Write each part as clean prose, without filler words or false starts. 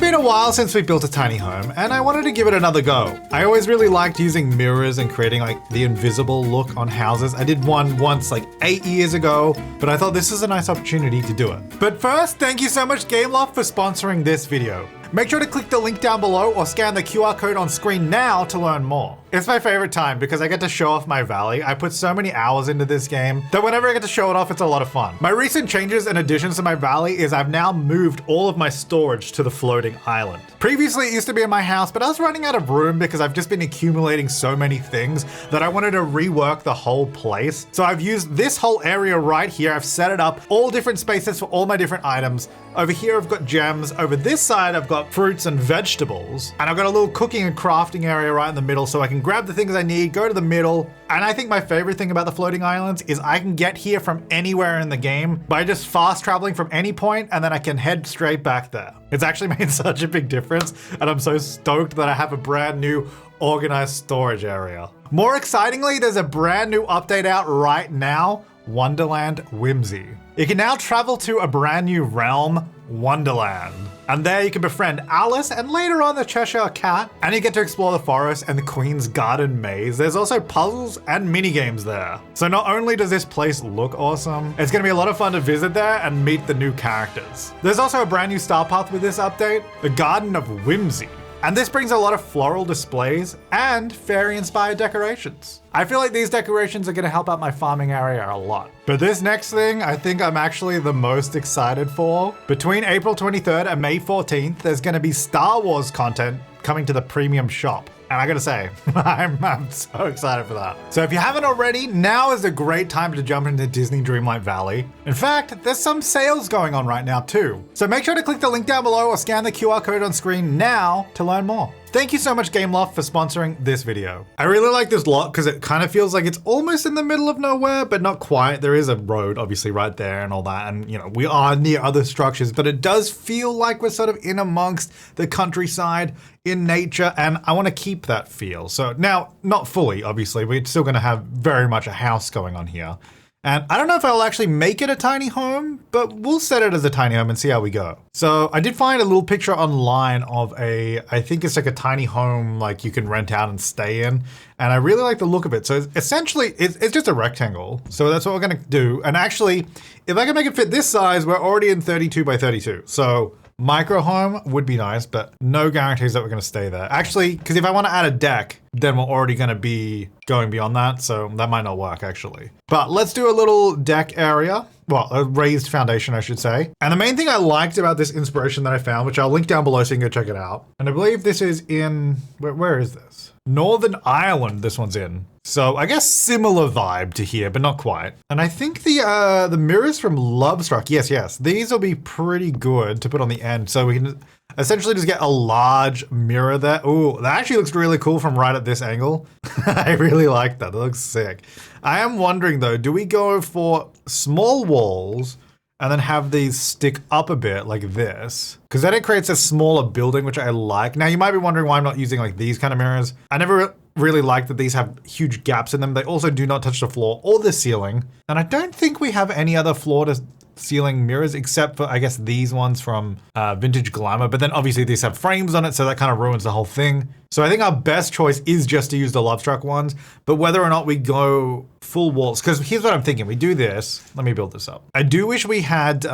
been a while since we built a tiny home, and I wanted to give it another go. I always really liked using mirrors and creating like the invisible look on houses. I did one once like 8 years ago, but I thought this is a nice opportunity to do it. But first, thank you so much Loft for sponsoring this video. Make sure to click the link down below or scan the QR code on screen now to learn more. It's my favorite time because I get to show off my valley. I put so many hours into this game that whenever I get to show it off, it's a lot of fun. My recent changes and additions to my valley is I've now moved all of my storage to the floating island. Previously, it used to be in my house, but I was running out of room because I've just been accumulating so many things that I wanted to rework the whole place. So I've used this whole area right here. I've set it up, all different spaces for all my different items. Over here, I've got gems. Over this side, I've got fruits and vegetables. And I've got a little cooking and crafting area right in the middle so I can grab the things I need, go to the middle. And I think my favorite thing about the floating islands is I can get here from anywhere in the game by just fast traveling from any point, and then I can head straight back there. It's actually made such a big difference, and I'm so stoked that I have a brand new organized storage area. More excitingly, there's a brand new update out right now, Wonderland Whimsy. You can now travel to a brand new realm, Wonderland. And there you can befriend Alice and later on the Cheshire Cat, and you get to explore the forest and the Queen's Garden Maze. There's also puzzles and mini games there. So not only does this place look awesome, it's gonna be a lot of fun to visit there and meet the new characters. There's also a brand new star path with this update, the Garden of Whimsy. And this brings a lot of floral displays and fairy-inspired decorations. I feel like these decorations are gonna help out my farming area a lot. But this next thing, I think I'm actually the most excited for. Between April 23rd and May 14th, there's gonna be Star Wars content coming to the premium shop. And I gotta say, I'm so excited for that. So if you haven't already, now is a great time to jump into Disney Dreamlight Valley. In fact, there's some sales going on right now too. So make sure to click the link down below or scan the QR code on screen now to learn more. Thank you so much Loft for sponsoring this video. I really like this lot because it kind of feels like it's almost in the middle of nowhere, but not quite. There is a road obviously right there and all that. And you know, we are near other structures, but it does feel like we're sort of in amongst the countryside in nature. And I want to keep that feel. So now, not fully, obviously, we're still going to have very much a house going on here. And I don't know if I'll actually make it a tiny home, but we'll set it as a tiny home and see how we go. So I did find a little picture online of I think it's like a tiny home like you can rent out and stay in. And I really like the look of it. So essentially, it's just a rectangle. So that's what we're gonna do. And actually, if I can make it fit this size, we're already in 32 by 32. So micro home would be nice, but no guarantees that we're gonna stay there. Actually, because if I wanna add a deck, then we're already gonna be going beyond that, so that might not work actually. But let's do a little deck area. Well, a raised foundation, I should say. And the main thing I liked about this inspiration that I found, which I'll link down below so you can go check it out. And I believe this is in, where is this? Northern Ireland, this one's in. So I guess similar vibe to here, but not quite. And I think the mirrors from Lovestruck, yes, these will be pretty good to put on the end. So we can essentially just get a large mirror there. Ooh, that actually looks really cool from right at this angle. I really like that, that looks sick. I am wondering though, do we go for small walls and then have these stick up a bit like this? Because then it creates a smaller building, which I like. Now you might be wondering why I'm not using like these kind of mirrors. I never really like that these have huge gaps in them. They also do not touch the floor or the ceiling. And I don't think we have any other floor to ceiling mirrors except for I guess these ones from Vintage Glamour, but then obviously these have frames on it, so that kind of ruins the whole thing. So I think our best choice is just to use the Lovestruck ones, but whether or not we go full walls, because here's what I'm thinking, we do this, let me build this up. I do wish we had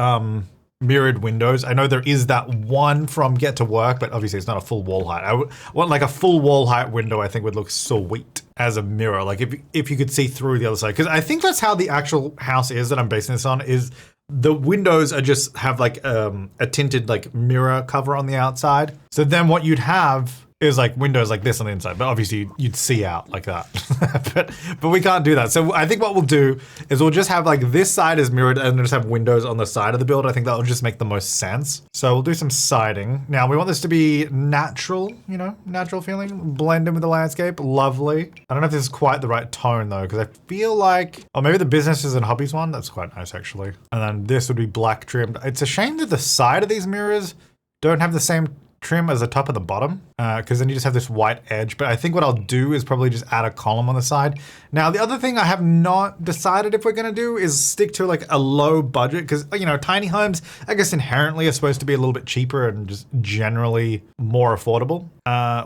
mirrored windows. I know there is that one from Get to Work, but obviously it's not a full wall height. I want like a full wall height window. I think would look sweet as a mirror, like if you could see through the other side, because I think that's how the actual house is that I'm basing this on, is the windows are just have like a tinted like mirror cover on the outside. So then what you'd have is like windows like this on the inside, but obviously you'd see out like that. but we can't do that. So I think what we'll do is we'll just have like this side is mirrored and just have windows on the side of the build. I think that will just make the most sense. So we'll do some siding. Now we want this to be natural, you know, natural feeling, blend in with the landscape. Lovely. I don't know if this is quite the right tone though, because I feel like, oh, maybe the businesses and hobbies one. That's quite nice actually. And then this would be black trimmed. It's a shame that the side of these mirrors don't have the same trim as the top and the bottom, because then you just have this white edge. But I think what I'll do is probably just add a column on the side. Now, the other thing I have not decided if we're gonna do is stick to like a low budget, because you know, tiny homes, I guess inherently are supposed to be a little bit cheaper and just generally more affordable.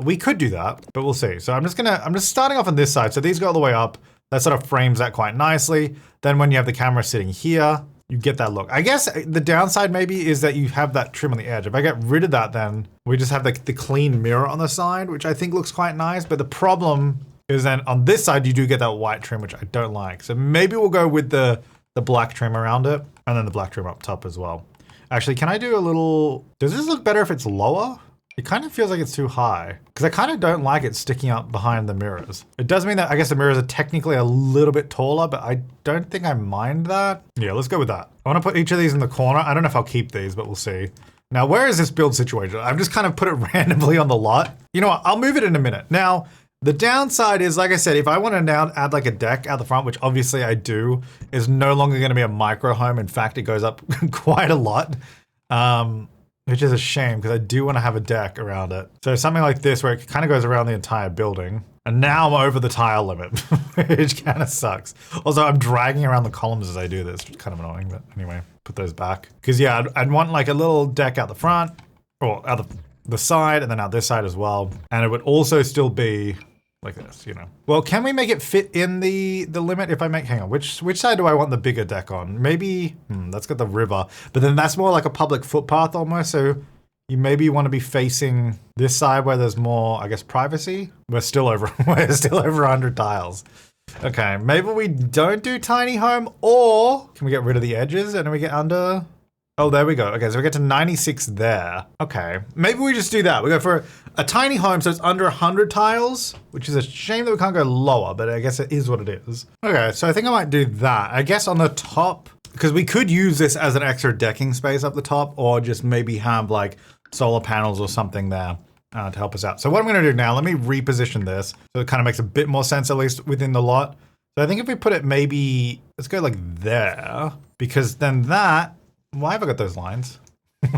We could do that, but we'll see. So I'm just starting off on this side. So these go all the way up. That sort of frames that quite nicely. Then when you have the camera sitting here, you get that look. I guess the downside maybe is that you have that trim on the edge. If I get rid of that, then we just have the clean mirror on the side, which I think looks quite nice. But the problem is then on this side, you do get that white trim, which I don't like. So maybe we'll go with the black trim around it and then the black trim up top as well. Actually, can I do a little, does this look better if it's lower? It kind of feels like it's too high because I kind of don't like it sticking up behind the mirrors. It does mean that I guess the mirrors are technically a little bit taller, but I don't think I mind that. Yeah, let's go with that. I want to put each of these in the corner. I don't know if I'll keep these, but we'll see. Now, where is this build situation? I've just kind of put it randomly on the lot. You know what? I'll move it in a minute. Now, the downside is, like I said, if I want to now add like a deck out the front, which obviously I do, is no longer going to be a micro home. In fact, it goes up quite a lot. Which is a shame because I do want to have a deck around it. So something like this where it kind of goes around the entire building. And now I'm over the tile limit, which kind of sucks. Also, I'm dragging around the columns as I do this, which is kind of annoying, but anyway, put those back. Because yeah, I'd want like a little deck out the front, or out the side, and then out this side as well. And it would also still be like this, you know. Well, can we make it fit in the limit if I make, hang on, which side do I want the bigger deck on? Maybe, that's got the river, but then that's more like a public footpath almost, so you maybe want to be facing this side where there's more, I guess, privacy. We're still over 100 tiles. Okay, maybe we don't do tiny home, or can we get rid of the edges and then we get under? Oh, there we go. Okay, so we get to 96 there. Okay, maybe we just do that. We go for a tiny home, so it's under 100 tiles, which is a shame that we can't go lower, but I guess it is what it is. Okay, so I think I might do that. I guess on the top, because we could use this as an extra decking space up the top, or just maybe have like solar panels or something there to help us out. So what I'm gonna do now, let me reposition this so it kind of makes a bit more sense, at least within the lot. So I think if we put it maybe, let's go like there, because then that, why have I got those lines?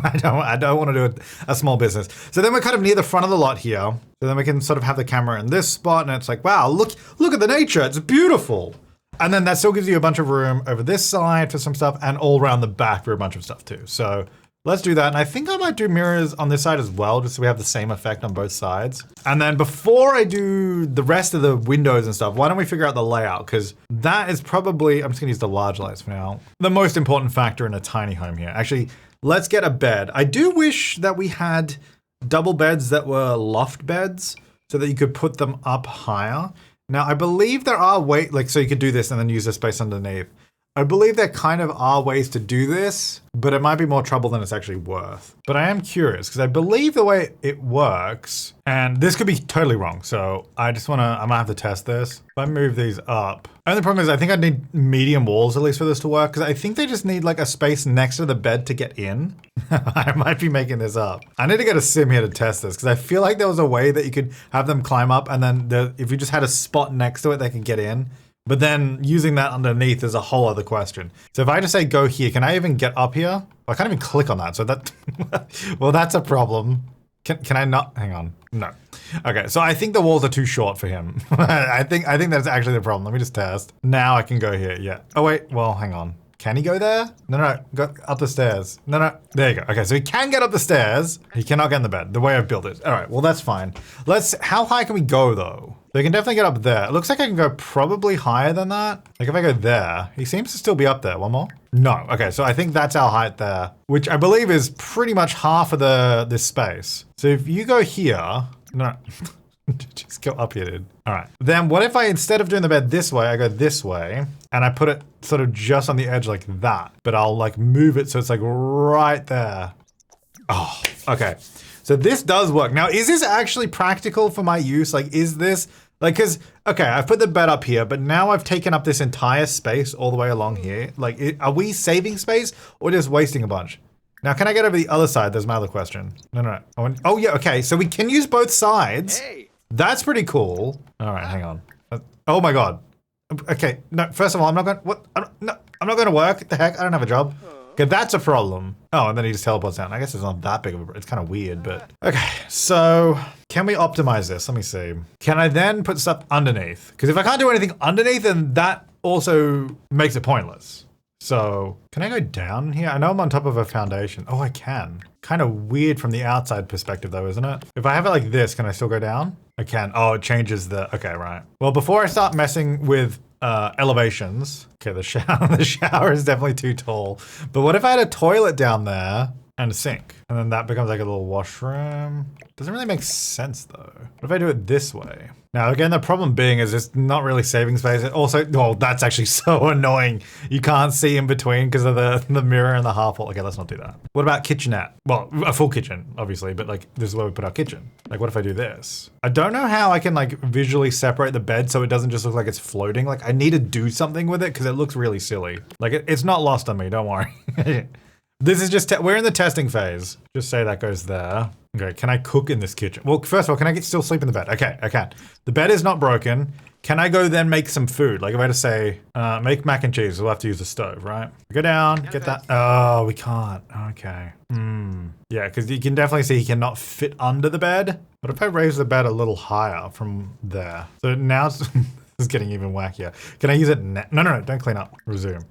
I don't want to do a small business. So then we're kind of near the front of the lot here. So then we can sort of have the camera in this spot and it's like, wow, look at the nature. It's beautiful. And then that still gives you a bunch of room over this side for some stuff and all around the back for a bunch of stuff too. So let's do that. And I think I might do mirrors on this side as well, just so we have the same effect on both sides. And then before I do the rest of the windows and stuff, why don't we figure out the layout? Because that is probably, I'm just gonna use the large lights for now, the most important factor in a tiny home here. Actually, let's get a bed. I do wish that we had double beds that were loft beds so that you could put them up higher. Now, I believe there are ways, like, so you could do this and then use the space underneath. I believe there kind of are ways to do this, but it might be more trouble than it's actually worth. But I am curious because I believe the way it works, and this could be totally wrong. So I might have to test this. If I move these up, only problem is I think I'd need medium walls at least for this to work because I think they just need like a space next to the bed to get in. I might be making this up. I need to get a sim here to test this because I feel like there was a way that you could have them climb up and then if you just had a spot next to it, they could get in. But then using that underneath is a whole other question. So if I just say go here, can I even get up here? I can't even click on that. So that, well, that's a problem. Can I not? Hang on. No. Okay, so I think the walls are too short for him. I think that's actually the problem. Let me just test. Now I can go here. Yeah. Oh wait. Well, hang on. Can he go there? No. Go up the stairs. No. There you go. Okay, so he can get up the stairs. He cannot get in the bed. The way I've built it. All right. Well, that's fine. How high can we go though? They can definitely get up there. It looks like I can go probably higher than that. Like if I go there, he seems to still be up there. One more? No. Okay, so I think that's our height there, which I believe is pretty much half of this space. So if you go here, no, just go up here, dude. All right. Then what if I, instead of doing the bed this way, I go this way and I put it sort of just on the edge like that, but I'll like move it so it's like right there. Oh, okay. So this does work. Now, is this actually practical for my use? Like, is this, like, cause, okay, I've put the bed up here, but now I've taken up this entire space all the way along here. Like, are we saving space or just wasting a bunch? Now, can I get over the other side? There's my other question. No. Oh yeah, okay, so we can use both sides. Hey. That's pretty cool. All right, hang on. Oh my God. Okay, no, first of all, I'm not going to work. What the heck? I don't have a job. Okay, that's a problem. Oh, and then he just teleports down. I guess it's not that big of a, it's kind of weird, but. Okay, so can we optimize this? Let me see. Can I then put stuff underneath? Because if I can't do anything underneath, then that also makes it pointless. So can I go down here? I know I'm on top of a foundation. Oh, I can. Kind of weird from the outside perspective though, isn't it? If I have it like this, can I still go down? I can. Oh, it changes the, okay, right. Well, before I start messing with elevations, okay, the shower is definitely too tall. But what if I had a toilet down there and a sink? And then that becomes like a little washroom. Doesn't really make sense though. What if I do it this way? Now, again, the problem being is it's not really saving space. It also, well, that's actually so annoying. You can't see in between because of the mirror and the half wall. Okay, let's not do that. What about kitchenette? Well, a full kitchen, obviously, but like this is where we put our kitchen. Like, what if I do this? I don't know how I can like visually separate the bed so it doesn't just look like it's floating. Like I need to do something with it because it looks really silly. Like it's not lost on me, don't worry. This is just, we're in the testing phase. Just say that goes there. Okay, can I cook in this kitchen? Well, first of all, can I still sleep in the bed? Okay, I can. The bed is not broken. Can I go then make some food? Like if I had to say, make mac and cheese, we'll have to use the stove, right? Go down, get that. Oh, we can't, okay. Yeah, because you can definitely see he cannot fit under the bed. What if I raise the bed a little higher from there? So now it's getting even wackier. Can I use it now? No, don't clean up, resume.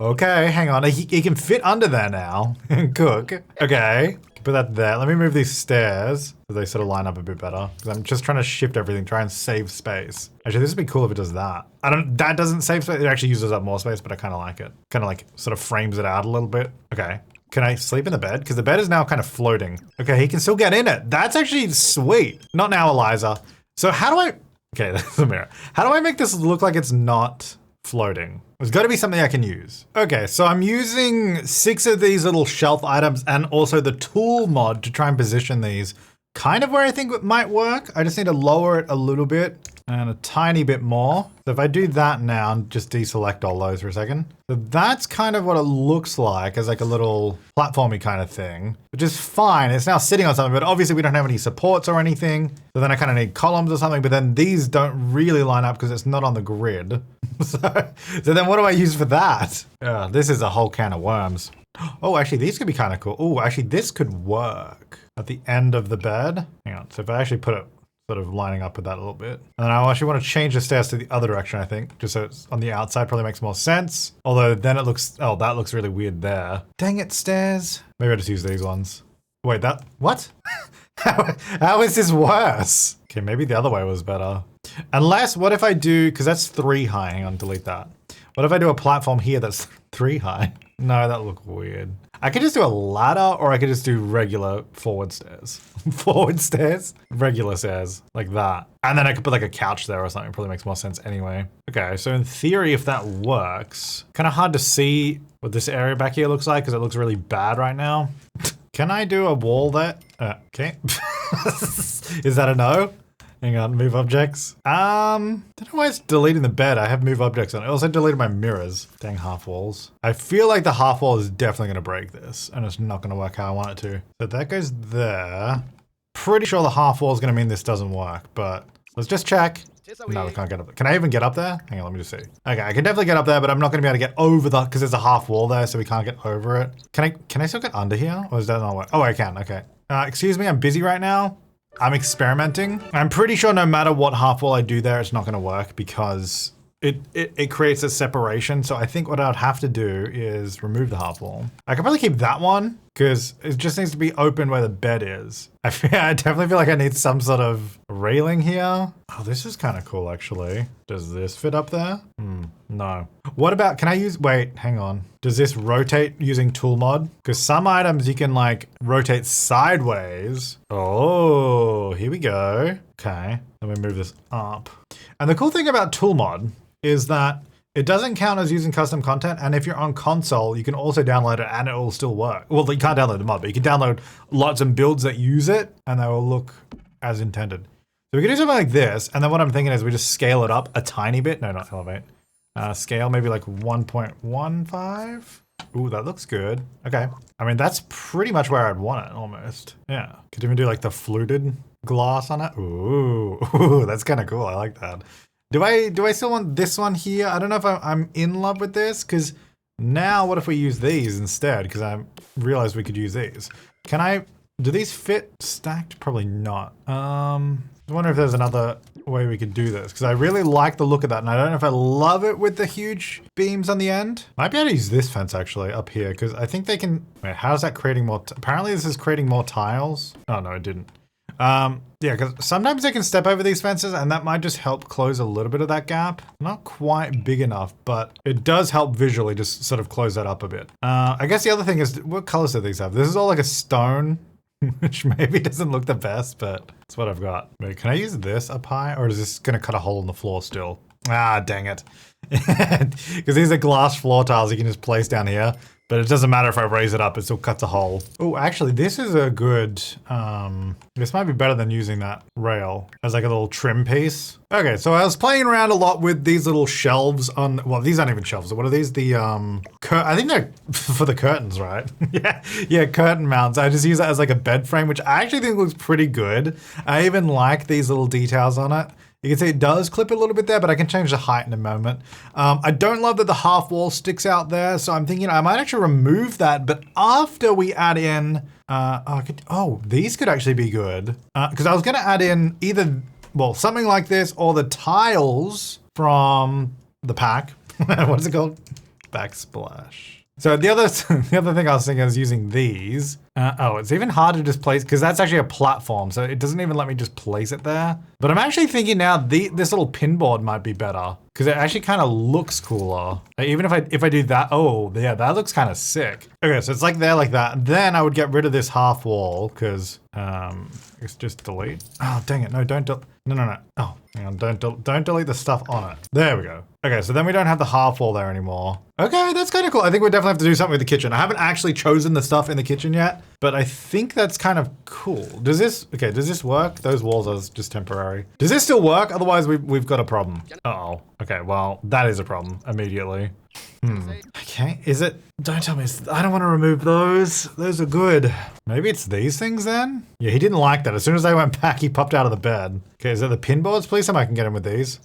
Okay, hang on. He can fit under there now and cook. Okay, put that there. Let me move these stairs so they sort of line up a bit better. Because I'm just trying to shift everything, try and save space. Actually, this would be cool if it does that. That doesn't save space. It actually uses up more space, but I kind of like it. Kind of like sort of frames it out a little bit. Okay. Can I sleep in the bed? Because the bed is now kind of floating. Okay, he can still get in it. That's actually sweet. Not now, Eliza. So how do I... Okay, that's the mirror. How do I make this look like it's not floating? There's got to be something I can use. Okay, so I'm using 6 of these little shelf items and also the tool mod to try and position these kind of where I think it might work. I just need to lower it a little bit and a tiny bit more. So if I do that now and just deselect all those for a second. So that's kind of what it looks like as like a little platformy kind of thing, which is fine. It's now sitting on something, but obviously we don't have any supports or anything. So then I kind of need columns or something, but then these don't really line up because it's not on the grid. So then what do I use for that? This is a whole can of worms. Oh, actually these could be kind of cool. Oh, actually this could work at the end of the bed. Hang on, so if I actually put it sort of lining up with that a little bit. And then I actually want to change the stairs to the other direction, I think, just so it's on the outside probably makes more sense. Although then it looks, oh, that looks really weird there. Dang it, stairs. Maybe I'll just use these ones. Wait, what? How is this worse? Okay, maybe the other way was better. Unless, what if I do, because that's 3 high, hang on, delete that. What if I do a platform here that's 3 high? No, that look weird. I could just do a ladder or I could just do regular forward stairs. Forward stairs? Regular stairs, like that. And then I could put like a couch there or something, probably makes more sense anyway. Okay, so in theory, if that works, kind of hard to see what this area back here looks like because it looks really bad right now. Can I do a wall there? Okay. Is that a no? Hang on, move objects. Don't know why it's deleting the bed. I have move objects on it. I also deleted my mirrors. Dang half walls. I feel like the half wall is definitely gonna break this and it's not gonna work how I want it to. So that goes there. Pretty sure the half wall is gonna mean this doesn't work, but let's just check. No, we can't get up there. Can I even get up there? Hang on, let me just see. Okay, I can definitely get up there, but I'm not gonna be able to get over because there's a half wall there, so we can't get over it. Can I still get under here? Or is that not work? Oh, I can, okay. Excuse me, I'm busy right now. I'm experimenting. I'm pretty sure no matter what half wall I do there, it's not gonna work because it creates a separation. So I think what I'd have to do is remove the half wall. I could probably keep that one because it just needs to be open where the bed is. I definitely feel like I need some sort of railing here. Oh, this is kind of cool actually. Does this fit up there? No. What about, can I use, wait, hang on. Does this rotate using tool mod? Because some items you can like rotate sideways. Oh, here we go. Okay, let me move this up. And the cool thing about tool mod is that it doesn't count as using custom content, and if you're on console, you can also download it and it will still work. Well, you can't download the mod, but you can download lots of builds that use it and they will look as intended. So we can do something like this, and then what I'm thinking is we just scale it up a tiny bit. No, not elevate. Scale maybe like 1.15. Ooh, that looks good. Okay. I mean, that's pretty much where I'd want it almost. Yeah. Could even do like the fluted glass on it. Ooh, that's kind of cool. I like that. Do I still want this one here? I don't know if I'm in love with this because Now, what if we use these instead? Because I realized we could use these. Do these fit stacked? Probably not. I wonder if there's another way we could do this, because I really like the look of that, and I don't know if I love it with the huge beams on the end. Might be able to use this fence actually up here, because I think they can. Wait, how is that creating more? Apparently, this is creating more tiles. Oh no, it didn't. Yeah, because sometimes they can step over these fences, and that might just help close a little bit of that gap. Not quite big enough, but it does help visually just sort of close that up a bit. I guess the other thing is, what colors do these have? This is all like a stone. Which maybe doesn't look the best, but it's what I've got. Wait, can I use this up high, or is this gonna cut a hole in the floor still? Ah, dang it. Because these are glass floor tiles you can just place down here, but it doesn't matter if I raise it up, it still cuts a hole. Oh, actually, this is a good, this might be better than using that rail as like a little trim piece. Okay, so I was playing around a lot with these little shelves on, well, these aren't even shelves. What are these? The, I think they're for the curtains, right? yeah, curtain mounts. I just use that as like a bed frame, which I actually think looks pretty good. I even like these little details on it. You can see it does clip a little bit there, but I can change the height in a moment. I don't love that the half wall sticks out there, so I'm thinking I might actually remove that, but after we add in, these could actually be good. Because I was gonna add in either, well, something like this or the tiles from the pack. What is it called? Backsplash. So the other thing I was thinking is using these. It's even harder to just place, because that's actually a platform, so it doesn't even let me just place it there. But I'm actually thinking now this little pin board might be better, because it actually kind of looks cooler. Like, even if I do that, oh yeah, that looks kind of sick. Okay, so it's like there like that. And then I would get rid of this half wall, because it's just delete. Oh dang it! No, don't no. Oh, hang on, don't delete the stuff on it. There we go. Okay, so then we don't have the half wall there anymore. Okay, that's kind of cool. I think we definitely have to do something with the kitchen. I haven't actually chosen the stuff in the kitchen yet, but I think that's kind of cool. Does this work? Those walls are just temporary. Does this still work? Otherwise, we've got a problem. Uh-oh. Okay, well, that is a problem immediately. Okay, is it? Don't tell me. I don't want to remove those. Those are good. Maybe it's these things then? Yeah, he didn't like that. As soon as they went back, he popped out of the bed. Okay, is it the pin boards? Please tell me I can get him with these.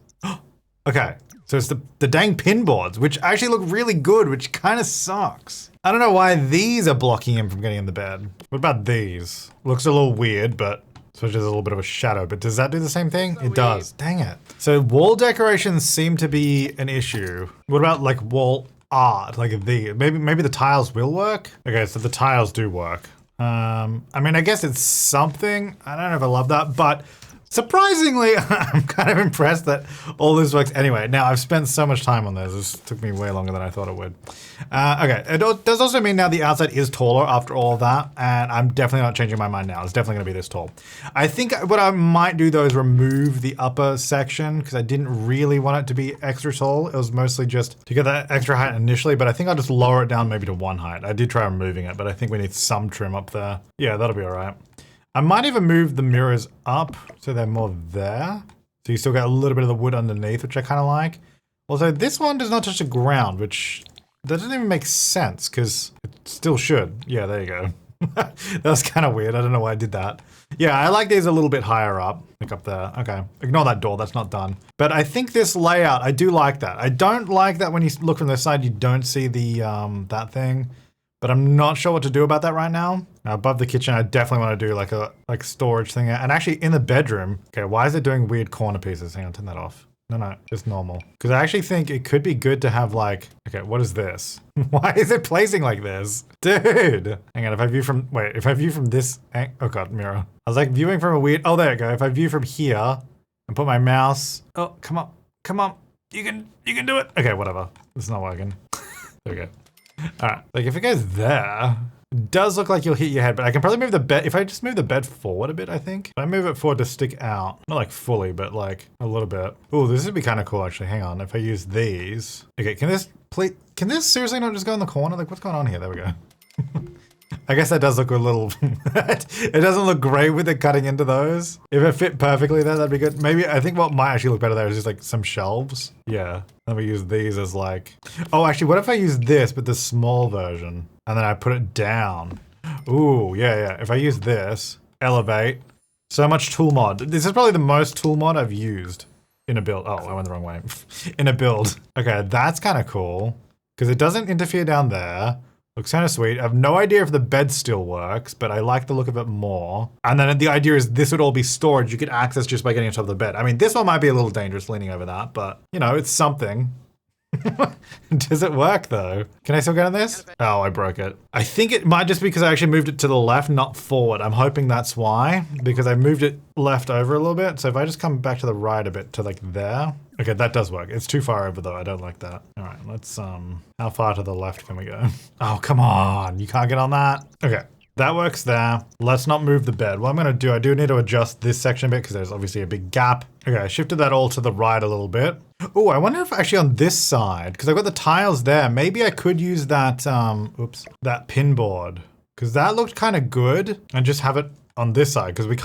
Okay, so it's the dang pin boards, which actually look really good, which kind of sucks. I don't know why these are blocking him from getting in the bed. What about these? Looks a little weird, but especially there's a little bit of a shadow, but does that do the same thing? It does. Dang it. So wall decorations seem to be an issue. What about like wall art, like maybe the tiles will work? Okay, so the tiles do work. I mean, I guess it's something. I don't know if I love that, but surprisingly, I'm kind of impressed that all this works anyway. Now, I've spent so much time on this. This took me way longer than I thought it would. Okay, it does also mean now the outside is taller after all of that, and I'm definitely not changing my mind now. It's definitely gonna be this tall. I think what I might do though is remove the upper section, because I didn't really want it to be extra tall. It was mostly just to get that extra height initially, but I think I'll just lower it down maybe to 1 height. I did try removing it, but I think we need some trim up there. Yeah, that'll be all right. I might even move the mirrors up so they're more there. So you still get a little bit of the wood underneath, which I kind of like. Also, this one does not touch the ground, which doesn't even make sense because it still should. Yeah, there you go. That was kind of weird. I don't know why I did that. Yeah, I like these a little bit higher up, like up there. Okay, ignore that door. That's not done. But I think this layout, I do like that. I don't like that when you look from the side, you don't see the that thing. But I'm not sure what to do about that right now. Now, above the kitchen, I definitely want to do like a storage thing. And actually in the bedroom, okay, why is it doing weird corner pieces? Hang on, turn that off. No, just normal. Because I actually think it could be good to have like, okay, what is this? Why is it placing like this? Dude. Hang on, if I view from this, oh God, mirror. I was like viewing from a weird, oh, there you go. If I view from here and put my mouse, oh, come on. You can do it. Okay, whatever. It's not working. There we go. All right, like if it goes there, it does look like you'll hit your head, but I can probably move the bed. If I just move the bed forward a bit, I think. If I move it forward to stick out, not like fully, but like a little bit. Oh, this would be kind of cool actually. Hang on, if I use these. Okay, can this seriously not just go in the corner? Like what's going on here? There we go. I guess that does look a little, it doesn't look great with it cutting into those. If it fit perfectly there, that'd be good. Maybe, I think what might actually look better there is just like some shelves. Yeah, let me use these as like, oh, actually, what if I use this, but the small version, and then I put it down? Ooh, yeah. If I use this, elevate, so much tool mod. This is probably the most tool mod I've used in a build. Oh, I went the wrong way. In a build. Okay, that's kind of cool. because it doesn't interfere down there. Looks kind of sweet. I have no idea if the bed still works, but I like the look of it more. And then the idea is this would all be storage you could access just by getting on top of the bed. I mean, this one might be a little dangerous leaning over that, but you know, it's something. Does it work though? Can I still get on this? Oh, I broke it. I think it might just be because I actually moved it to the left, not forward. I'm hoping that's why, because I moved it left over a little bit. So if I just come back to the right a bit to like there. Okay, that does work. It's too far over though. I don't like that. All right, let's, how far to the left can we go? Oh, come on. You can't get on that? Okay. That works there. Let's not move the bed. What I'm gonna do, I do need to adjust this section a bit because there's obviously a big gap. Okay, I shifted that all to the right a little bit. Oh, I wonder if actually on this side, because I've got the tiles there, maybe I could use that, that pin board. Because that looked kind of good and just have it on this side because we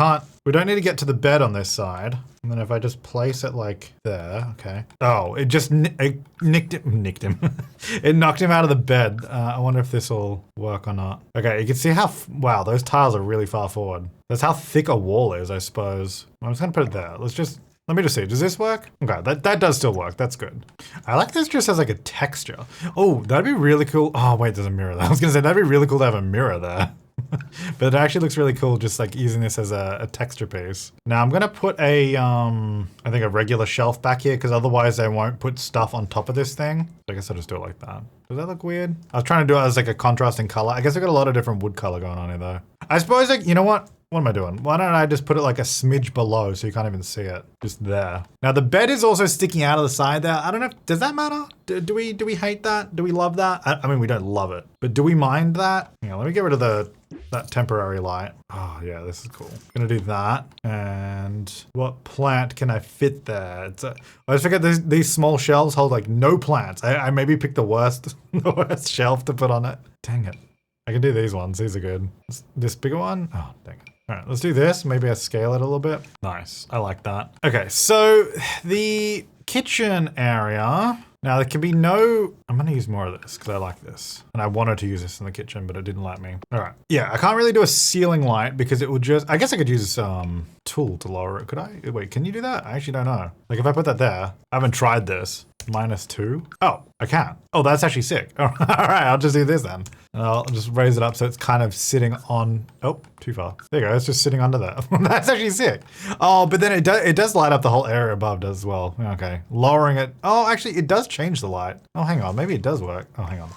don't need to get to the bed on this side. And then if I just place it like there, okay. Oh, it just it nicked him. It knocked him out of the bed. I wonder if this will work or not. Okay, you can see how, wow, those tiles are really far forward. That's how thick a wall is, I suppose. I'm just gonna put it there. Let me just see, does this work? Okay, that does still work, that's good. I like this just as like a texture. Oh, that'd be really cool. Oh wait, there's a mirror there. I was gonna say, that'd be really cool to have a mirror there. But it actually looks really cool just like using this as a texture piece. Now I'm gonna put a, I think a regular shelf back here because otherwise I won't put stuff on top of this thing. I guess I'll just do it like that. Does that look weird? I was trying to do it as like a contrasting color. I guess I got a lot of different wood color going on here though. I suppose like, you know what? What am I doing? Why don't I just put it like a smidge below so you can't even see it? Just there. Now the bed is also sticking out of the side there. I don't know, does that matter? Do we hate that? Do we love that? I mean, we don't love it, but do we mind that? Hang on, let me get rid of that temporary light. Oh yeah, this is cool. Gonna do that. And what plant can I fit there? I always forget these small shelves hold like no plants. I maybe picked the worst shelf to put on it. Dang it. I can do these ones, these are good. This bigger one? Oh, dang it. All right, let's do this. Maybe I scale it a little bit. Nice, I like that. Okay, so the kitchen area. Now there can be no, I'm gonna use more of this because I like this. And I wanted to use this in the kitchen, but it didn't let me. All right, yeah, I can't really do a ceiling light because it would just, I guess I could use tool to lower it. Could I? Wait, can you do that? I actually don't know. Like if I put that there, I haven't tried this. -2. Oh, I can. Oh, that's actually sick. All right, I'll just do this then. And I'll just raise it up so it's kind of sitting on, oh, too far. There you go, it's just sitting under there. That's actually sick. Oh, but then it does light up the whole area above as well. Okay, lowering it. Oh, actually it does change the light. Oh, hang on, maybe it does work. Oh, hang on.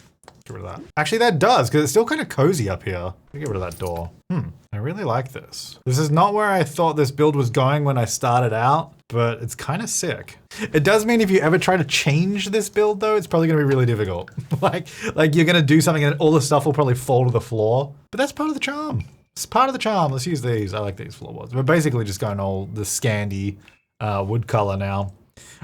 Get rid of that. Actually, that does, because it's still kind of cozy up here. Let me get rid of that door. I really like this. This is not where I thought this build was going when I started out, but it's kind of sick. It does mean if you ever try to change this build though, it's probably gonna be really difficult. like you're gonna do something and all the stuff will probably fall to the floor, but that's part of the charm. It's part of the charm. Let's use these. I like these floorboards. We're basically just going all the Scandi wood color now.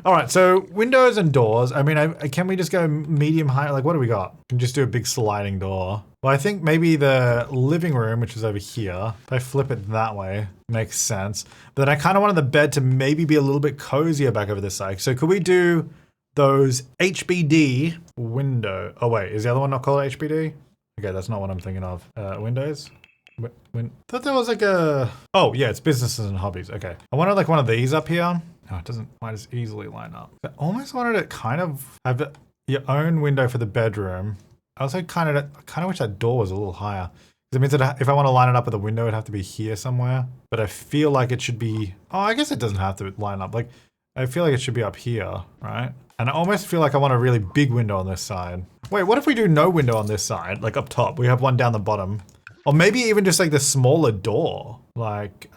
All right, so windows and doors. I mean, can we just go medium height? Like, what do we got? We can just do a big sliding door. Well, I think maybe the living room, which is over here, if I flip it that way, makes sense. But then I kind of wanted the bed to maybe be a little bit cozier back over this side. So could we do those HBD window? Oh wait, is the other one not called HBD? Okay, that's not what I'm thinking of. Windows? Thought there was like a, oh yeah, it's businesses and hobbies. Okay, I wanted like one of these up here. No, it doesn't quite as easily line up. I almost wanted it kind of have your own window for the bedroom. I also kind of wish that door was a little higher. Because it means that if I want to line it up with the window, it'd have to be here somewhere. But I feel like it should be, oh, I guess it doesn't have to line up. Like, I feel like it should be up here, right? And I almost feel like I want a really big window on this side. Wait, what if we do no window on this side, like up top? We have one down the bottom. Or maybe even just like the smaller door, like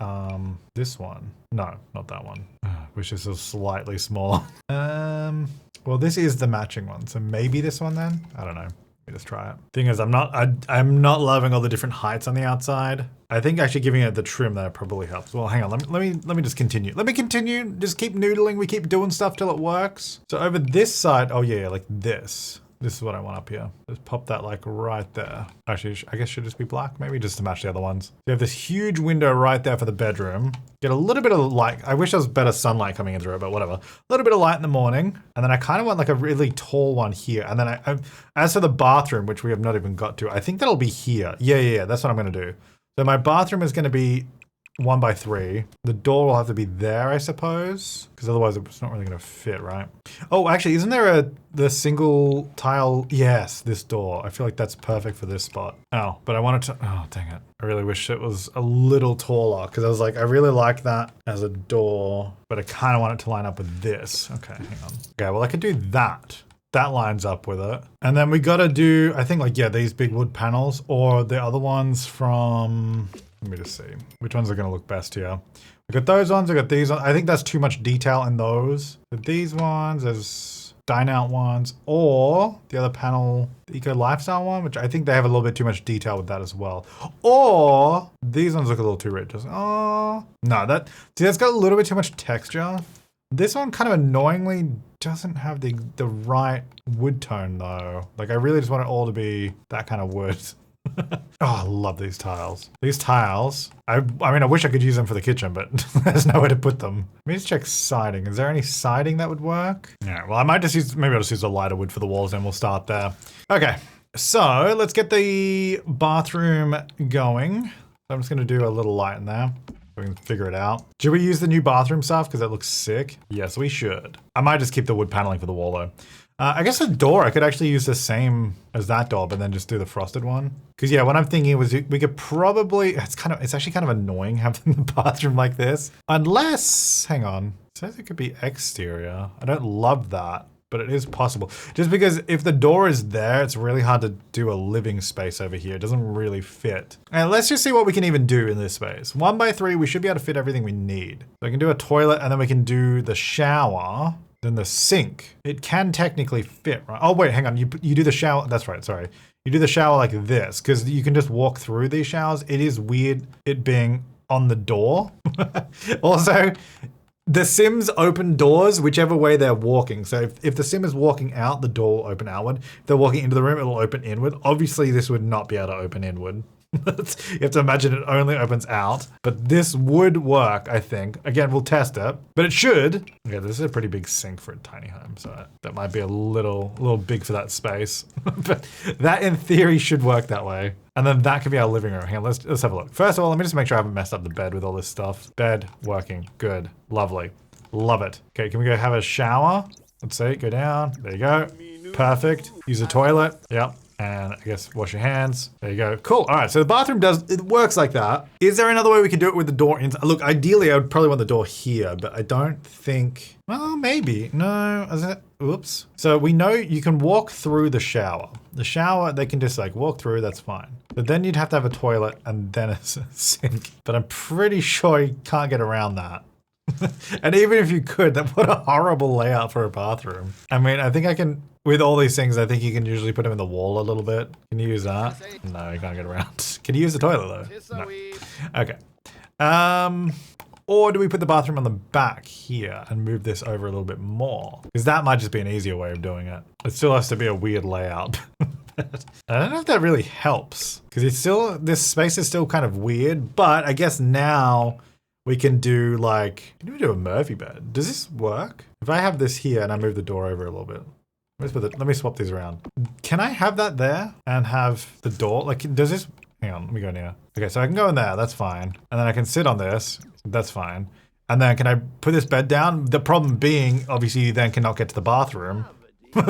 this one. No, not that one. Which is slightly smaller. Well, this is the matching one, so maybe this one then. I don't know. Let me just try it. Thing is, I'm not loving all the different heights on the outside. I think actually giving it the trim there probably helps. Well, hang on. Let me just continue. Let me continue. Just keep noodling. We keep doing stuff till it works. So over this side, oh yeah, like this. This is what I want up here. Just pop that like right there. Actually, I guess it should just be black, maybe just to match the other ones. You have this huge window right there for the bedroom. Get a little bit of light. I wish there was better sunlight coming in through it, but whatever. A little bit of light in the morning. And then I kind of want like a really tall one here. And then as for the bathroom, which we have not even got to, I think that'll be here. Yeah, that's what I'm gonna do. So my bathroom is gonna be 1x3. The door will have to be there, I suppose, because otherwise it's not really going to fit, right? Oh, actually, isn't there the single tile? Yes, this door. I feel like that's perfect for this spot. Oh, but I wanted to, oh, dang it. I really wish it was a little taller because I was like, I really like that as a door, but I kind of want it to line up with this. Okay, hang on. Okay, well, I could do that. That lines up with it. And then we got to do, I think like, yeah, these big wood panels or the other ones from, let me just see. Which ones are going to look best here? We got those ones, we got these ones. I think that's too much detail in those. But these ones, there's dine out ones, or the other panel, the eco lifestyle one, which I think they have a little bit too much detail with that as well. Or these ones look a little too rich. Oh, no, that's got a little bit too much texture. This one kind of annoyingly doesn't have the right wood tone though. Like I really just want it all to be that kind of wood. Oh, I love these tiles. These tiles, I mean, I wish I could use them for the kitchen, but there's nowhere to put them. Let me just check siding. Is there any siding that would work? Yeah, well, I might just use, maybe I'll just use a lighter wood for the walls and we'll start there. Okay, so let's get the bathroom going. So I'm just gonna do a little light in there. We can figure it out. Should we use the new bathroom stuff? Because that looks sick. Yes, we should. I might just keep the wood paneling for the wall though. I guess the door, I could actually use the same as that door, but then just do the frosted one. Because yeah, what I'm thinking was we could probably, it's actually kind of annoying having the bathroom like this. Unless, hang on, it says it could be exterior. I don't love that, but it is possible. Just because if the door is there, it's really hard to do a living space over here. It doesn't really fit. And let's just see what we can even do in this space. 1x3, we should be able to fit everything we need. So I can do a toilet and then we can do the shower. Then the sink, it can technically fit, right? Oh wait, hang on, you do the shower, that's right, sorry. You do the shower like this, because you can just walk through these showers. It is weird it being on the door. Also, the Sims open doors whichever way they're walking. So if the Sim is walking out, the door will open outward. If they're walking into the room, it'll open inward. Obviously, this would not be able to open inward. You have to imagine it only opens out, but this would work, I think. Again, we'll test it, but it should. Okay, this is a pretty big sink for a tiny home, so that might be a little big for that space. But that in theory should work that way. And then that could be our living room. Hang on, let's have a look. First of all, let me just make sure I haven't messed up the bed with all this stuff. Bed, working, good, lovely, love it. Okay, can we go have a shower? Let's see, go down, there you go. Perfect, use the toilet, yep. And I guess wash your hands. There you go. Cool. All right. So the bathroom it works like that. Is there another way we could do it with the door in? Look, ideally, I would probably want the door here, but I don't think, well, maybe. No, is it? Oops. So we know you can walk through the shower. The shower, they can just like walk through, that's fine. But then you'd have to have a toilet and then a sink. But I'm pretty sure you can't get around that. And even if you could, what a horrible layout for a bathroom. I mean, I think I can, with all these things, I think you can usually put them in the wall a little bit. Can you use that? No, you can't get around. Can you use the toilet though? No. Okay. Or do we put the bathroom on the back here and move this over a little bit more? Because that might just be an easier way of doing it. It still has to be a weird layout. I don't know if that really helps. Because this space is still kind of weird, but I guess now we can do like, can we do a Murphy bed? Does this work? If I have this here and I move the door over a little bit. Let me swap these around. Can I have that there and have the door? Like, does this, hang on, let me go in here. Okay, so I can go in there, that's fine. And then I can sit on this, that's fine. And then can I put this bed down? The problem being, obviously you then cannot get to the bathroom.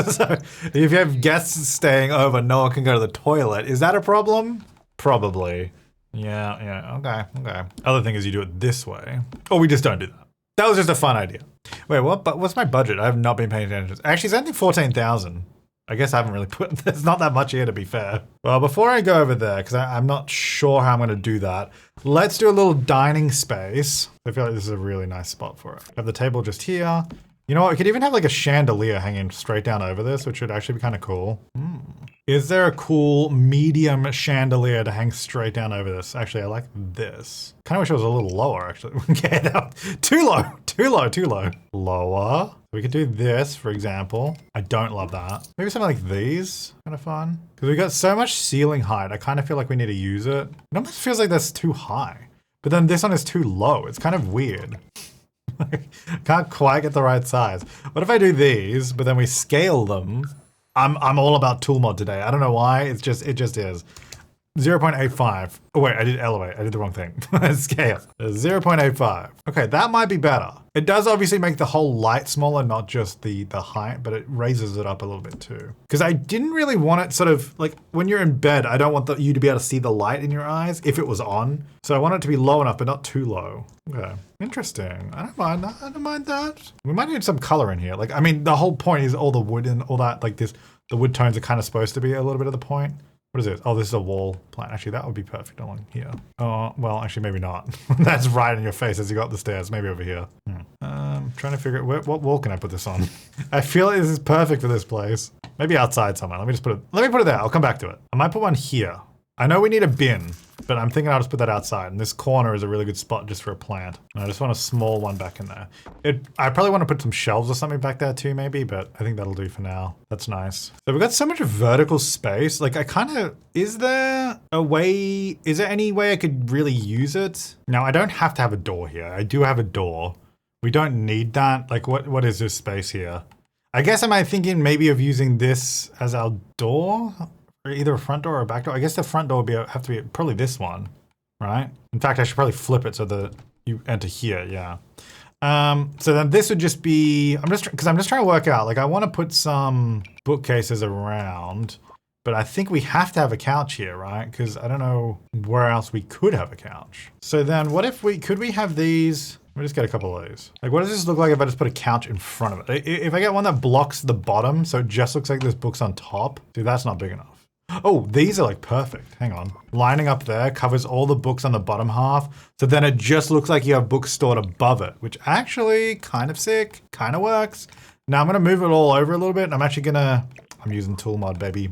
So if you have guests staying over, no one can go to the toilet. Is that a problem? Probably. Yeah, okay. Other thing is you do it this way. Or we just don't do that. That was just a fun idea. Wait, what? But what's my budget? I have not been paying attention. Actually, it's only 14,000. I guess I haven't really put, there's not that much here to be fair. Well, before I go over there, because I'm not sure how I'm gonna do that, let's do a little dining space. I feel like this is a really nice spot for it. Have the table just here. You know what, we could even have like a chandelier hanging straight down over this, which would actually be kind of cool. Is there a cool medium chandelier to hang straight down over this? Actually, I like this. Kind of wish it was a little lower, actually. Okay, too low. Lower. We could do this, for example. I don't love that. Maybe something like these, kind of fun. Because we got so much ceiling height, I kind of feel like we need to use it. It almost feels like that's too high. But then this one is too low. It's kind of weird. Can't quite get the right size. What if I do these, but then we scale them? I'm all about tool mod today. I don't know why. It just is. 0.85. Oh wait, I did elevate. I did the wrong thing. Scale. 0.85. Okay, that might be better. It does obviously make the whole light smaller, not just the height, but it raises it up a little bit too. Because I didn't really want it sort of like when you're in bed, I don't want you to be able to see the light in your eyes if it was on. So I want it to be low enough, but not too low. Okay, interesting. I don't mind that. I don't mind that. We might need some color in here. Like, I mean, the whole point is all the wood and all that, like this, the wood tones are kind of supposed to be a little bit of the point. What is this? Oh, this is a wall plant. Actually, that would be perfect along here. Oh, well, actually, maybe not. That's right in your face as you go up the stairs. Maybe over here. Trying to figure out what wall can I put this on? I feel like this is perfect for this place. Maybe outside somewhere. Let me put it there. I'll come back to it. I might put one here. I know we need a bin, but I'm thinking I'll just put that outside. And this corner is a really good spot just for a plant. And I just want a small one back in there. I probably want to put some shelves or something back there too, maybe, but I think that'll do for now. That's nice. So we've got so much vertical space. Like is there any way I could really use it? Now, I don't have to have a door here. I do have a door. We don't need that. Like what is this space here? I guess am I thinking maybe of using this as our door? Or either a front door or a back door. I guess the front door would have to be probably this one, right? In fact, I should probably flip it so that you enter here, yeah. So then this would just be, I'm just trying to work out, like I want to put some bookcases around, but I think we have to have a couch here, right? Because I don't know where else we could have a couch. So then what if could we have these? Let me just get a couple of these. Like, what does this look like if I just put a couch in front of it? If I get one that blocks the bottom, so it just looks like there's books on top, dude, that's not big enough. Oh, these are like perfect. Hang on. Lining up there covers all the books on the bottom half. So then it just looks like you have books stored above it, which actually kind of sick, kind of works. Now I'm going to move it all over a little bit. And I'm using tool mod, baby,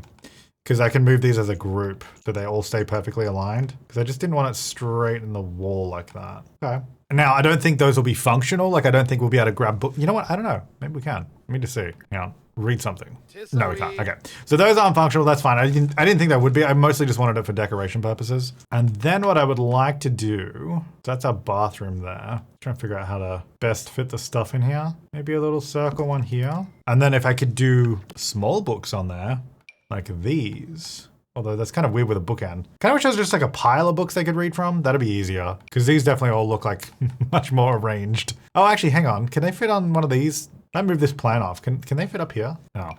because I can move these as a group so they all stay perfectly aligned. Because I just didn't want it straight in the wall like that. Okay. Now, I don't think those will be functional. Like, I don't think we'll be able to grab book. You know what? I don't know. Maybe we can. Let me just see. Hang on. Read something. No, we can't. Okay. So those aren't functional. That's fine. I didn't think that would be. I mostly just wanted it for decoration purposes. And then what I would like to do, so that's our bathroom there. Trying to figure out how to best fit the stuff in here. Maybe a little circle one here. And then if I could do small books on there, like these. Although that's kind of weird with a bookend. Kind of wish there was just like a pile of books they could read from. That'd be easier. Because these definitely all look like much more arranged. Oh, actually, hang on. Can they fit on one of these? I move this plan off. Can they fit up here? No.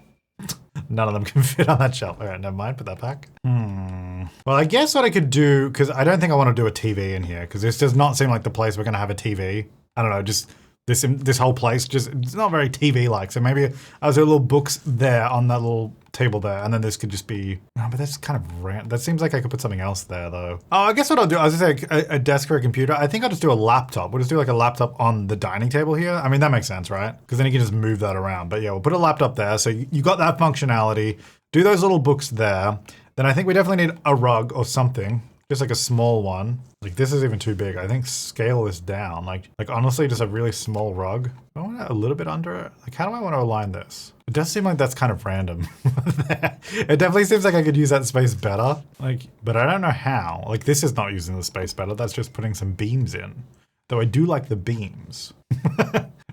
None of them can fit on that shelf. All right, never mind. Put that back. Well, I guess what I could do, because I don't think I want to do a TV in here, because this does not seem like the place we're going to have a TV. I don't know, just this whole place, it's not very TV-like. So maybe I was a little books there on that little table there, and then this could just be, no, but that's kind of random. That seems like I could put something else there though. Oh, I guess what I'll do, I was gonna say a desk or a computer. I think I'll just do a laptop. We'll just do like a laptop on the dining table here. I mean, that makes sense, right? Because then you can just move that around. But yeah, we'll put a laptop there. So you got that functionality. Do those little books there. Then I think we definitely need a rug or something. Just like a small one. Like this is even too big. I think scale this down. Like honestly, just a really small rug. I want it a little bit under it. Like how do I want to align this? It does seem like that's kind of random. It definitely seems like I could use that space better. Like, but I don't know how. Like this is not using the space better. That's just putting some beams in. Though I do like the beams.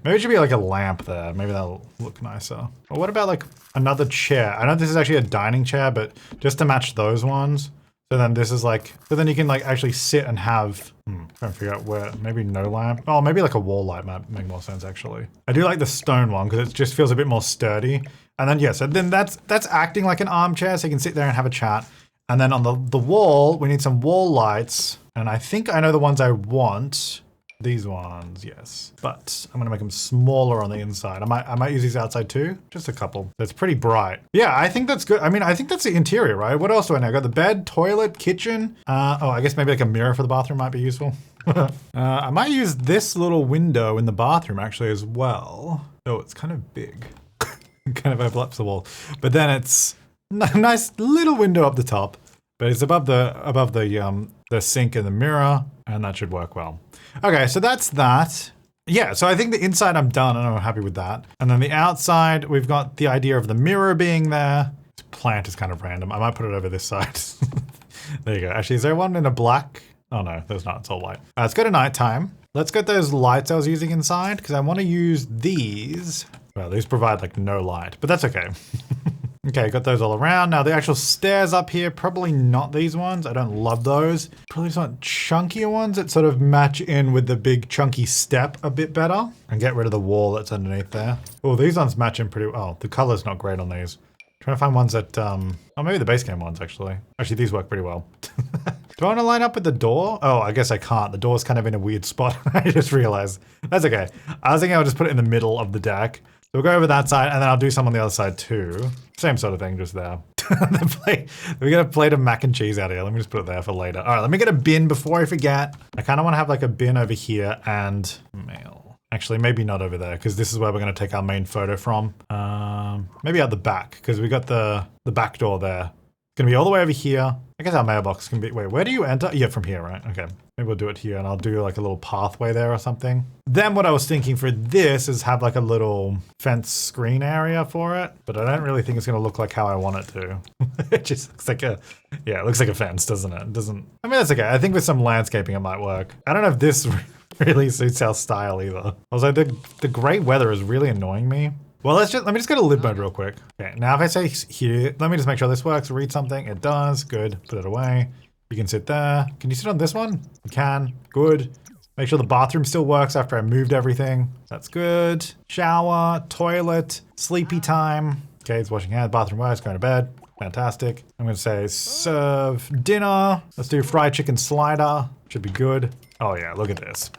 Maybe it should be like a lamp there. Maybe that'll look nicer. Or what about like another chair? I know this is actually a dining chair, but just to match those ones. So then this is like, so then you can like actually sit and have, trying to figure out where, maybe no lamp. Oh, maybe like a wall light might make more sense actually. I do like the stone one because it just feels a bit more sturdy. And then, yeah, so then that's acting like an armchair so you can sit there and have a chat. And then on the wall, we need some wall lights. And I think I know the ones I want. These ones, yes. But I'm gonna make them smaller on the inside. I might use these outside too. Just a couple. That's pretty bright. Yeah, I think that's good. I mean, I think that's the interior, right? What else do I know? I got the bed, toilet, kitchen. Oh, I guess maybe like a mirror for the bathroom might be useful. I might use this little window in the bathroom actually as well. Oh, it's kind of big. Kind of overlaps the wall. But then it's a nice little window up the top. But it's above the sink and the mirror, and that should work well. Okay, so that's that. Yeah, so I think the inside I'm done and I'm happy with that. And then the outside, we've got the idea of the mirror being there. This plant is kind of random. I might put it over this side. There you go. Actually, is there one in a black? Oh no, there's not, it's all white. Let's go to nighttime. Let's get those lights I was using inside because I want to use these. Well, these provide like no light, but that's okay. Okay, got those all around. Now the actual stairs up here, probably not these ones. I don't love those. Probably just want chunkier ones that sort of match in with the big chunky step a bit better. And get rid of the wall that's underneath there. Oh, these ones match in pretty well. Oh, the color's not great on these. Trying to find ones that, oh, maybe the base game ones actually. Actually, these work pretty well. Do I want to line up with the door? Oh, I guess I can't. The door's kind of in a weird spot. I just realized. That's okay. I was thinking I'll just put it in the middle of the deck. So we'll go over that side and then I'll do some on the other side too. Same sort of thing, just there. We got a plate of mac and cheese out here. Let me just put it there for later. All right, let me get a bin before I forget. I kind of want to have like a bin over here and mail. Actually, maybe not over there because this is where we're going to take our main photo from. Maybe out the back because we got the back door there. It's going to be all the way over here. I guess our mailbox can be, wait, where do you enter? Yeah, from here, right? Okay. Maybe we'll do it here and I'll do like a little pathway there or something. Then what I was thinking for this is have like a little fence screen area for it, but I don't really think it's going to look like how I want it to. It just looks like yeah, it looks like a fence, doesn't it? It doesn't, I mean, that's okay. I think with some landscaping, it might work. I don't know if this really suits our style either. I was like, the gray weather is really annoying me. Well, let me just go to lib mode real quick. Okay, now if I say here, let me just make sure this works. Read something. It does. Good. Put it away. You can sit there. Can you sit on this one? You can. Good. Make sure the bathroom still works after I moved everything. That's good. Shower, toilet, sleepy time. Okay, it's washing hands, bathroom works, going to bed. Fantastic. I'm going to say serve dinner. Let's do fried chicken slider. Should be good. Oh yeah, look at this.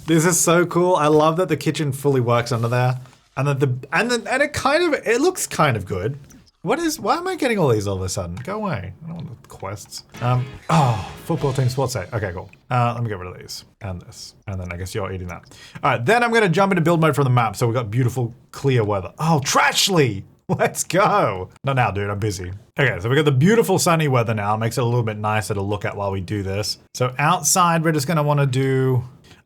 This is so cool. I love that the kitchen fully works under there. And that it looks kind of good. Why am I getting all these all of a sudden? Go away. I don't want the quests. Oh, football team sports day. Okay, cool. Let me get rid of these and this. And then I guess you're eating that. All right, then I'm going to jump into build mode from the map. So we've got beautiful, clear weather. Oh, Trashly. Let's go. Not now, dude. I'm busy. Okay, so we got the beautiful sunny weather now. Makes it a little bit nicer to look at while we do this. So outside, we're just going to want to do...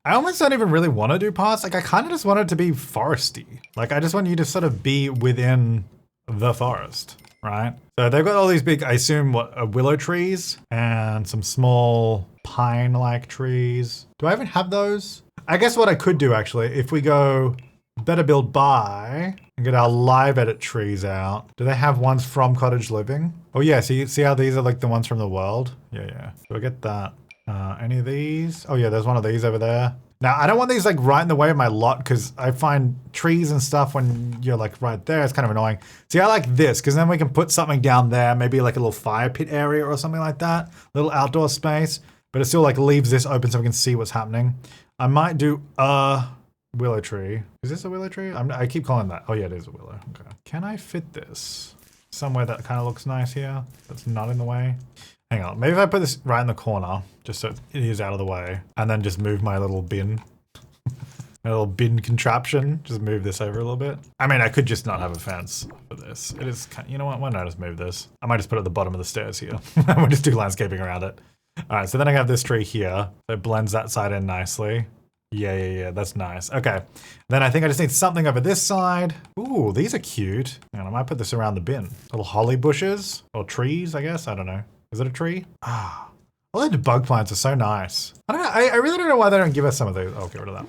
I almost don't even really want to do paths. Like, I kind of just want it to be foresty. Like, I just want you to sort of be within the forest, right? So they've got all these big, I assume, willow trees and some small pine-like trees. Do I even have those? I guess what I could do, actually, if we go better build by and get our live edit trees out. Do they have ones from Cottage Living? Oh, yeah. See how these are like the ones from the world? Yeah. So I get that. Any of these? Oh yeah, there's one of these over there. Now, I don't want these like right in the way of my lot because I find trees and stuff when you're like right there, it's kind of annoying. See, I like this because then we can put something down there, maybe like a little fire pit area or something like that. Little outdoor space, but it still like leaves this open so we can see what's happening. I might do a willow tree. Is this a willow tree? I keep calling that. Oh yeah, it is a willow. Okay. Can I fit this somewhere that kind of looks nice here? That's not in the way. Hang on, maybe if I put this right in the corner, just so it is out of the way, and then just move my little bin, my little bin contraption, just move this over a little bit. I mean, I could just not have a fence for this. It is kind of, you know what, why not just move this? I might just put it at the bottom of the stairs here. We'll just do landscaping around it. All right, so then I have this tree here, so it blends that side in nicely. Yeah, that's nice. Okay, then I think I just need something over this side. Ooh, these are cute. And I might put this around the bin. Little holly bushes, or trees, I guess, I don't know. Is it a tree? Ah, all the bug plants are so nice. I don't know. I really don't know why they don't give us some of those. Oh, get rid of that.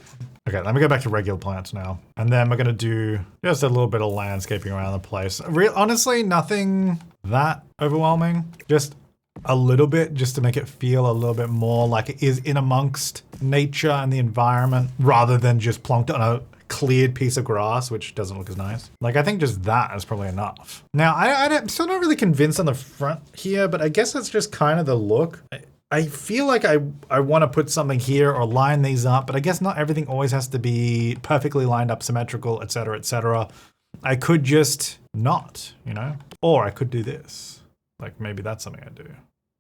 Okay, let me go back to regular plants now. And then we're going to do just a little bit of landscaping around the place. Honestly, nothing that overwhelming. Just a little bit, just to make it feel a little bit more like it is in amongst nature and the environment rather than just plonked on a cleared piece of grass, which doesn't look as nice. Like, I think just that is probably enough. Now, I'm still not really convinced on the front here, but I guess that's just kind of the look. I feel like I want to put something here or line these up, but I guess not everything always has to be perfectly lined up, symmetrical, etc., etc. I could just not, you know? Or I could do this. Like, maybe that's something I do.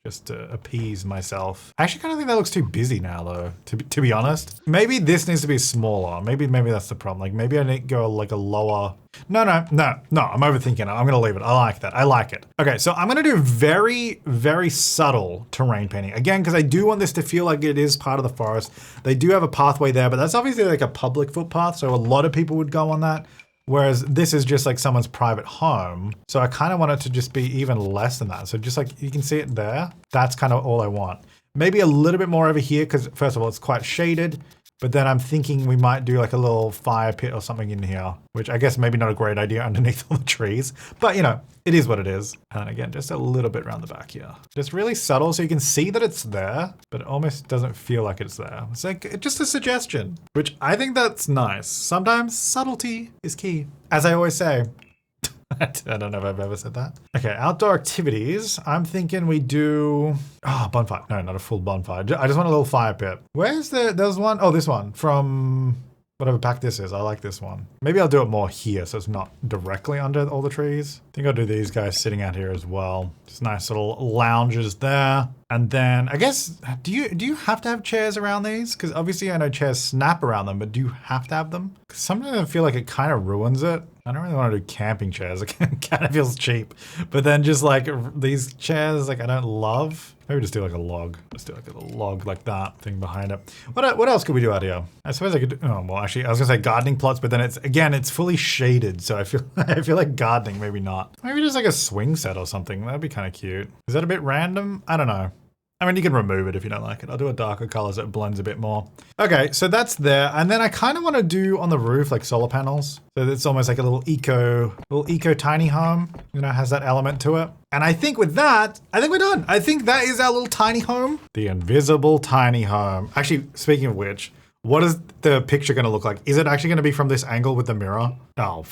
Just to appease myself. I actually kind of think that looks too busy now, though, to be honest. Maybe this needs to be smaller. Maybe that's the problem. Like, maybe I need to go like a lower... No, I'm overthinking it. I'm going to leave it. I like that. I like it. Okay, so I'm going to do very, very subtle terrain painting. Again, because I do want this to feel like it is part of the forest. They do have a pathway there, but that's obviously like a public footpath, so a lot of people would go on that. Whereas this is just like someone's private home. So I kind of want it to just be even less than that. So just like, you can see it there. That's kind of all I want. Maybe a little bit more over here because first of all, it's quite shaded. But then I'm thinking we might do like a little fire pit or something in here, which I guess maybe not a great idea underneath all the trees, but you know, it is what it is. And again, just a little bit around the back here. Just really subtle so you can see that it's there, but it almost doesn't feel like it's there. It's like just a suggestion, which I think that's nice. Sometimes subtlety is key. As I always say, I don't know if I've ever said that. Okay, outdoor activities. I'm thinking we do, bonfire. No, not a full bonfire. I just want a little fire pit. Where's there's one? Oh, this one from whatever pack this is. I like this one. Maybe I'll do it more here so it's not directly under all the trees. I think I'll do these guys sitting out here as well. Just nice little lounges there. And then I guess, do you have to have chairs around these? Because obviously I know chairs snap around them, but do you have to have them? Because sometimes I feel like it kind of ruins it. I don't really want to do camping chairs. It kind of feels cheap. But then just like these chairs, like I don't love. Maybe just do like a log. Let's do like a little log like that thing behind it. What else could we do out here? I suppose I could do, oh, well actually I was gonna say gardening plots, but then it's fully shaded. So I feel like gardening, maybe not. Maybe just like a swing set or something. That'd be kind of cute. Is that a bit random? I don't know. I mean, you can remove it if you don't like it. I'll do a darker color so it blends a bit more. Okay, so that's there. And then I kind of want to do on the roof, like solar panels. So it's almost like a little eco tiny home, you know, has that element to it. And I think with that, I think we're done. I think that is our little tiny home. The invisible tiny home. Actually, speaking of which, what is the picture going to look like? Is it actually going to be from this angle with the mirror? Oh,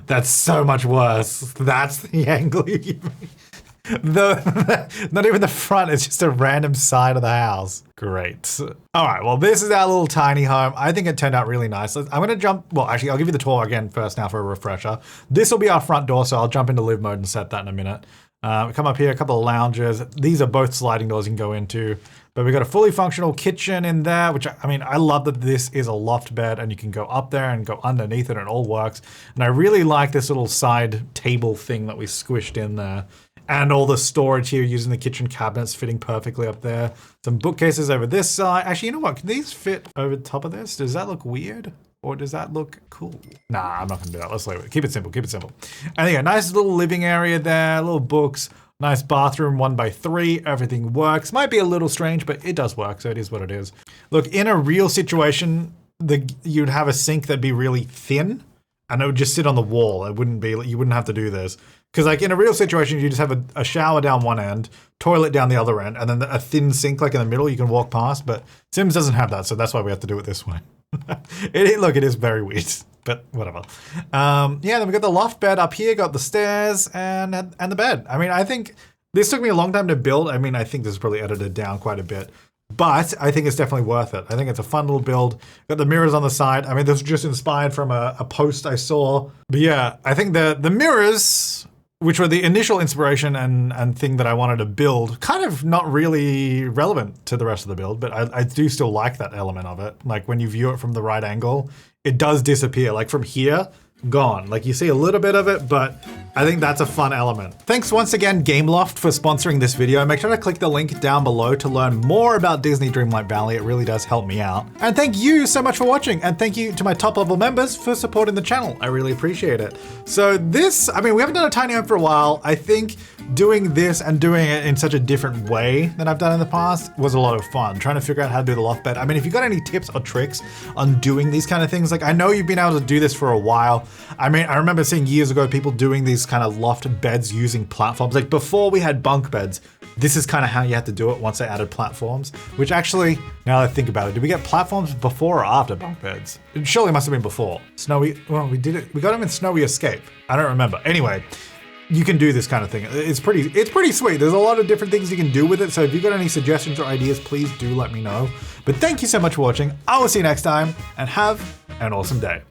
that's so much worse. That's the angle you give me. Not even the front, it's just a random side of the house. Great. All right, well, this is our little tiny home. I think it turned out really nice. I'm gonna jump, well, actually, I'll give you the tour again first now for a refresher. This will be our front door, so I'll jump into live mode and set that in a minute. Come up here, a couple of lounges. These are both sliding doors you can go into, but we've got a fully functional kitchen in there, which I mean, I love that this is a loft bed and you can go up there and go underneath it and it all works. And I really like this little side table thing that we squished in there. And all the storage here using the kitchen cabinets fitting perfectly up there. Some bookcases over this side. Actually, you know what? Can these fit over the top of this? Does that look weird? Or does that look cool? Nah, I'm not gonna do that. Let's leave it. Keep it simple, keep it simple. And yeah, nice little living area there, little books, nice bathroom, 1x3, everything works. Might be a little strange, but it does work, so it is what it is. Look, in a real situation, you'd have a sink that'd be really thin and it would just sit on the wall. It wouldn't be, you wouldn't have to do this. Because like in a real situation, you just have a shower down one end, toilet down the other end, and then a thin sink like in the middle you can walk past, but Sims doesn't have that, so that's why we have to do it this way. Look, it is very weird, but whatever. Yeah, then we got the loft bed up here, got the stairs, and the bed. I mean, I think this took me a long time to build. I mean, I think this is probably edited down quite a bit, but I think it's definitely worth it. I think it's a fun little build. Got the mirrors on the side. I mean, this was just inspired from a post I saw. But yeah, I think the mirrors, which were the initial inspiration and thing that I wanted to build, kind of not really relevant to the rest of the build, but I do still like that element of it. Like when you view it from the right angle, it does disappear. Like from here, gone. Like you see a little bit of it, but I think that's a fun element. Thanks once again, Gameloft, for sponsoring this video. Make sure to click the link down below to learn more about Disney Dreamlight Valley. It really does help me out. And thank you so much for watching. And thank you to my top level members for supporting the channel. I really appreciate it. So this, I mean, we haven't done a tiny home for a while. I think doing this and doing it in such a different way than I've done in the past was a lot of fun. Trying to figure out how to do the loft bed. I mean, if you got any tips or tricks on doing these kind of things, like I know you've been able to do this for a while. I mean, I remember seeing years ago people doing these kind of loft beds using platforms. Like before we had bunk beds, this is kind of how you had to do it once they added platforms, which actually, now that I think about it, did we get platforms before or after bunk beds? It surely must have been before. Snowy, well, we did it. We got them in Snowy Escape. I don't remember. Anyway, you can do this kind of thing. It's pretty sweet. There's a lot of different things you can do with it. So if you've got any suggestions or ideas, please do let me know. But thank you so much for watching. I will see you next time and have an awesome day.